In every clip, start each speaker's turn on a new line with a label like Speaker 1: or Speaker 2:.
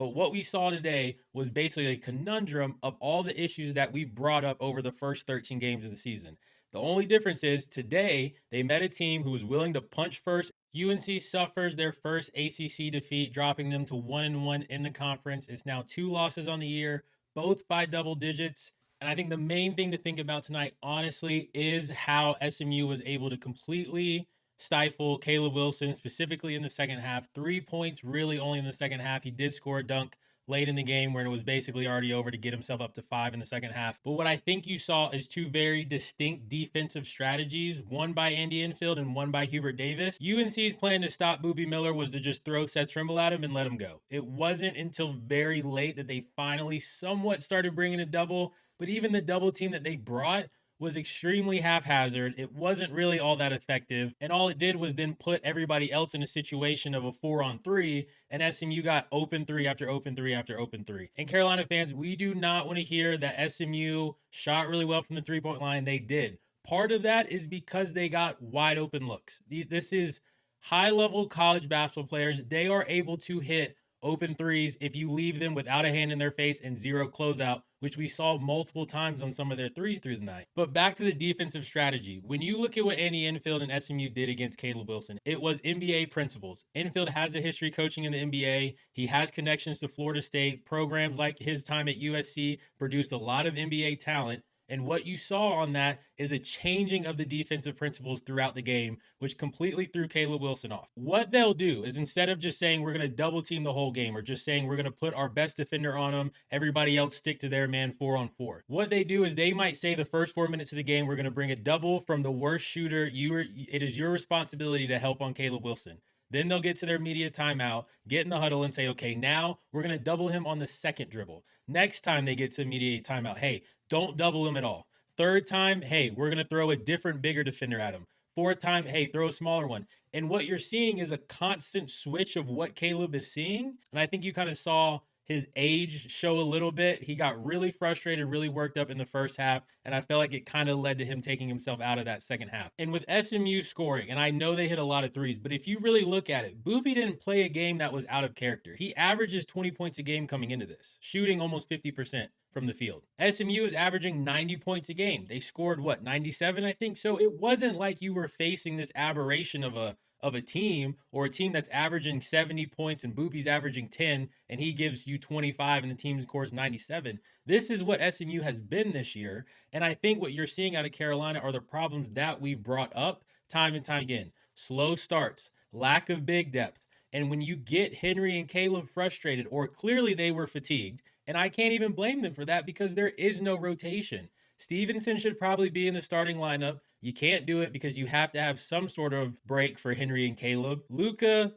Speaker 1: But what we saw today was basically a conundrum of all the issues that we've brought up over the first 13 games of the season. The only difference is today they met a team who was willing to punch first. UNC suffers their first ACC defeat, dropping them to 1-1 in the conference. It's now 2 losses on the year, both by double digits. And I think the main thing to think about tonight, honestly, is how SMU was able to completely stifle Caleb Wilson, specifically in the second half. 3 points really only in the second half. He did score a dunk late in the game where it was basically already over to get himself up to 5 in the second half. But what I think you saw is two very distinct defensive strategies, one by Andy Enfield and one by Hubert Davis. UNC's plan to stop Boopy Miller was to just throw Seth Trimble at him and let him go. It wasn't until very late that they finally somewhat started bringing a double, but even the double team that they brought was extremely haphazard. It wasn't really all that effective. And all it did was then put everybody else in a situation of a 4-on-3, and SMU got open three after open three after open three. And Carolina fans, we do not want to hear that SMU shot really well from the 3-point line. They did. Part of that is because they got wide open looks. This is high-level college basketball players. They are able to hit open threes if you leave them without a hand in their face and zero closeout, which we saw multiple times on some of their threes through the night. But back to the defensive strategy. When you look at what Andy Enfield and SMU did against Caleb Wilson, it was NBA principles. Enfield has a history coaching in the NBA. He has connections to Florida State. Programs like his time at USC produced a lot of NBA talent. And what you saw on that is a changing of the defensive principles throughout the game, which completely threw Caleb Wilson off. What they'll do is, instead of just saying we're going to double team the whole game or just saying we're going to put our best defender on them, everybody else stick to their man 4-on-4. What they do is they might say the first 4 minutes of the game, we're going to bring a double from the worst shooter. It is your responsibility to help on Caleb Wilson. Then they'll get to their media timeout, get in the huddle and say, okay, now we're going to double him on the second dribble. Next time they get to media timeout, hey, don't double him at all. Third time, hey, we're going to throw a different, bigger defender at him. Fourth time, hey, throw a smaller one. And what you're seeing is a constant switch of what Caleb is seeing. And I think you kind of saw his age show a little bit. He got really frustrated, really worked up in the first half, and I felt like it kind of led to him taking himself out of that second half. And with SMU scoring, and I know they hit a lot of threes, but if you really look at it, Boopy didn't play a game that was out of character. He averages 20 points a game coming into this, shooting almost 50% from the field. SMU is averaging 90 points a game. They scored, 97, I think? So it wasn't like you were facing this aberration of a team, or a team that's averaging 70 points and Boopy's averaging 10 and he gives you 25 and the team scores 97. This is what SMU has been this year. And I think what you're seeing out of Carolina are the problems that we've brought up time and time again. Slow starts, lack of big depth. And when you get Henry and Caleb frustrated, or clearly they were fatigued, and I can't even blame them for that because there is no rotation. Stevenson should probably be in the starting lineup. You can't do it because you have to have some sort of break for Henry and Caleb. Luka,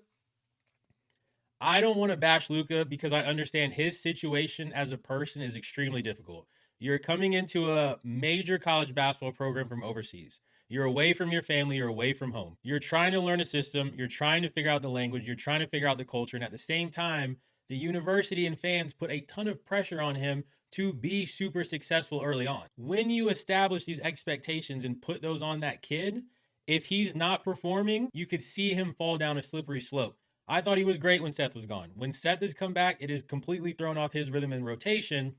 Speaker 1: I don't want to bash Luka because I understand his situation as a person is extremely difficult. You're coming into a major college basketball program from overseas. You're away from your family. You're away from home. You're trying to learn a system. You're trying to figure out the language. You're trying to figure out the culture. And at the same time, the university and fans put a ton of pressure on him to be super successful early on. When you establish these expectations and put those on that kid, if he's not performing, you could see him fall down a slippery slope. I thought he was great when Seth was gone. When Seth has come back, it has completely thrown off his rhythm and rotation.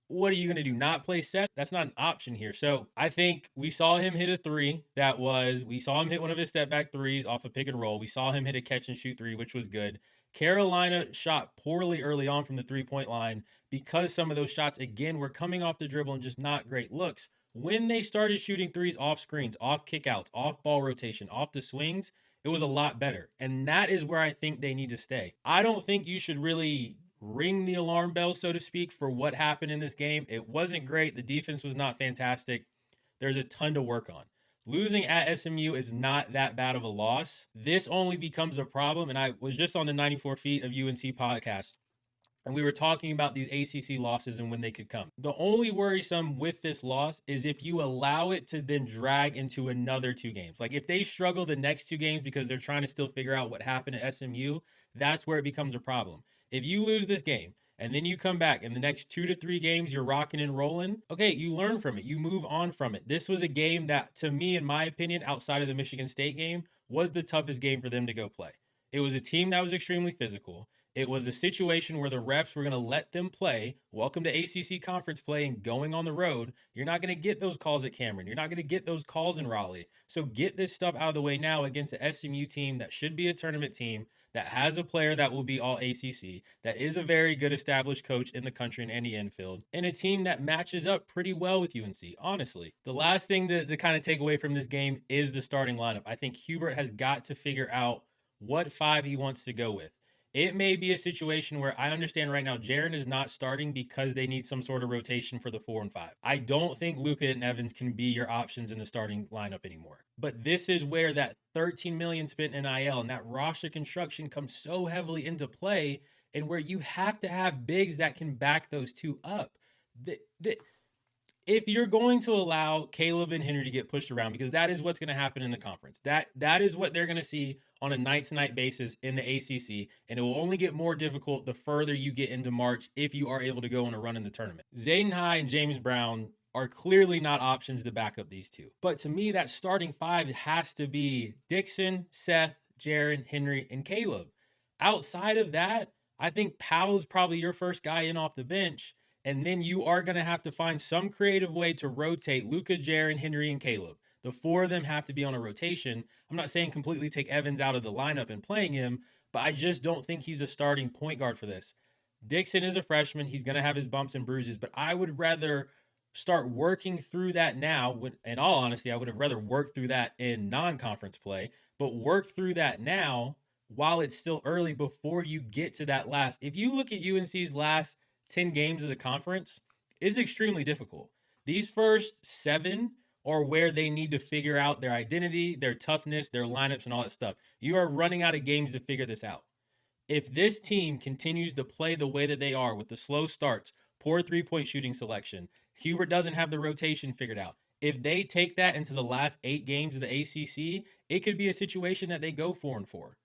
Speaker 1: What are you going to do? Not play Seth? That's not an option here. So I think we saw him hit a three. We saw him hit one of his step back threes off a pick and roll. We saw him hit a catch and shoot three, which was good. Carolina shot poorly early on from the 3-point line because some of those shots, again, were coming off the dribble and just not great looks. When they started shooting threes off screens, off kickouts, off ball rotation, off the swings, it was a lot better. And that is where I think they need to stay. I don't think you should really ring the alarm bell, so to speak, for what happened in this game. It wasn't great. The defense was not fantastic. There's a ton to work on. Losing at SMU is not that bad of a loss. This only becomes a problem. And I was just on the 94 Feet of UNC podcast, and we were talking about these ACC losses and when they could come. The only worrisome with this loss is if you allow it to then drag into another 2 games. Like if they struggle the next 2 games because they're trying to still figure out what happened at SMU, that's where it becomes a problem. If you lose this game and then you come back in the next 2 to 3 games, you're rocking and rolling, okay, you learn from it. You move on from it. This was a game that, to me, in my opinion, outside of the Michigan State game, was the toughest game for them to go play. It was a team that was extremely physical. It was a situation where the refs were going to let them play. Welcome to ACC conference play and going on the road. You're not going to get those calls at Cameron. You're not going to get those calls in Raleigh. So get this stuff out of the way now against the SMU team that should be a tournament team, that has a player that will be all ACC, that is a very good established coach in the country in Andy Enfield, and a team that matches up pretty well with UNC, honestly. The last thing to kind of take away from this game is the starting lineup. I think Hubert has got to figure out what five he wants to go with. It may be a situation where I understand right now Jaren is not starting because they need some sort of rotation for the 4 and 5. I don't think Luka and Evans can be your options in the starting lineup anymore. But this is where that $13 million spent in NIL and that roster construction comes so heavily into play, and where you have to have bigs that can back those two up. If you're going to allow Caleb and Henry to get pushed around, because that is what's going to happen in the conference, that is what they're going to see on a night-to-night basis in the ACC, and it will only get more difficult the further you get into March if you are able to go on a run in the tournament. Zayden High and James Brown are clearly not options to back up these two. But to me, that starting five has to be Dixon, Seth, Jaren, Henry, and Caleb. Outside of that, I think Powell is probably your first guy in off the bench. And then you are going to have to find some creative way to rotate Luka, Jaren, Henry, and Caleb. The four of them have to be on a rotation. I'm not saying completely take Evans out of the lineup and playing him, but I just don't think he's a starting point guard for this. Dixon is a freshman. He's going to have his bumps and bruises, but I would rather start working through that now. In all honesty, I would have rather worked through that in non-conference play, but work through that now while it's still early before you get to that last. If you look at UNC's last 10 games of the conference, is extremely difficult. These first 7 are where they need to figure out their identity, their toughness, their lineups, and all that stuff. You are running out of games to figure this out. If this team continues to play the way that they are with the slow starts, poor three-point shooting selection, Hubert doesn't have the rotation figured out. If they take that into the last 8 games of the ACC, it could be a situation that they go 4 and 4.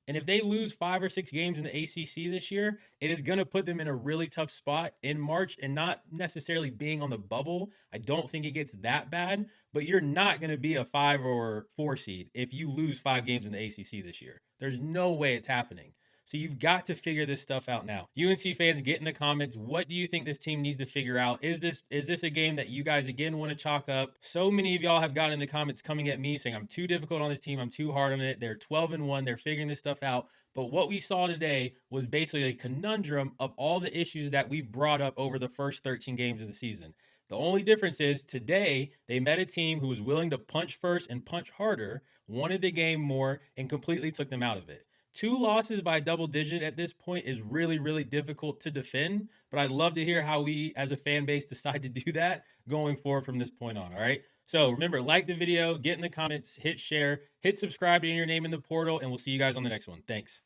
Speaker 1: And if they lose 5 or 6 games in the ACC this year, it is going to put them in a really tough spot in March, and not necessarily being on the bubble. I don't think it gets that bad, but you're not going to be a 5 or 4 seed if you lose 5 games in the ACC this year. There's no way it's happening. So you've got to figure this stuff out now. UNC fans, get in the comments. What do you think this team needs to figure out? Is this a game that you guys again want to chalk up? So many of y'all have gotten in the comments coming at me saying I'm too difficult on this team. I'm too hard on it. They're 12-1. They're figuring this stuff out. But what we saw today was basically a conundrum of all the issues that we've brought up over the first 13 games of the season. The only difference is today they met a team who was willing to punch first and punch harder, wanted the game more, and completely took them out of it. 2 losses by double digit at this point is really, really difficult to defend, but I'd love to hear how we as a fan base decide to do that going forward from this point on, all right? So remember, like the video, get in the comments, hit share, hit subscribe to enter your name in the portal, and we'll see you guys on the next one. Thanks.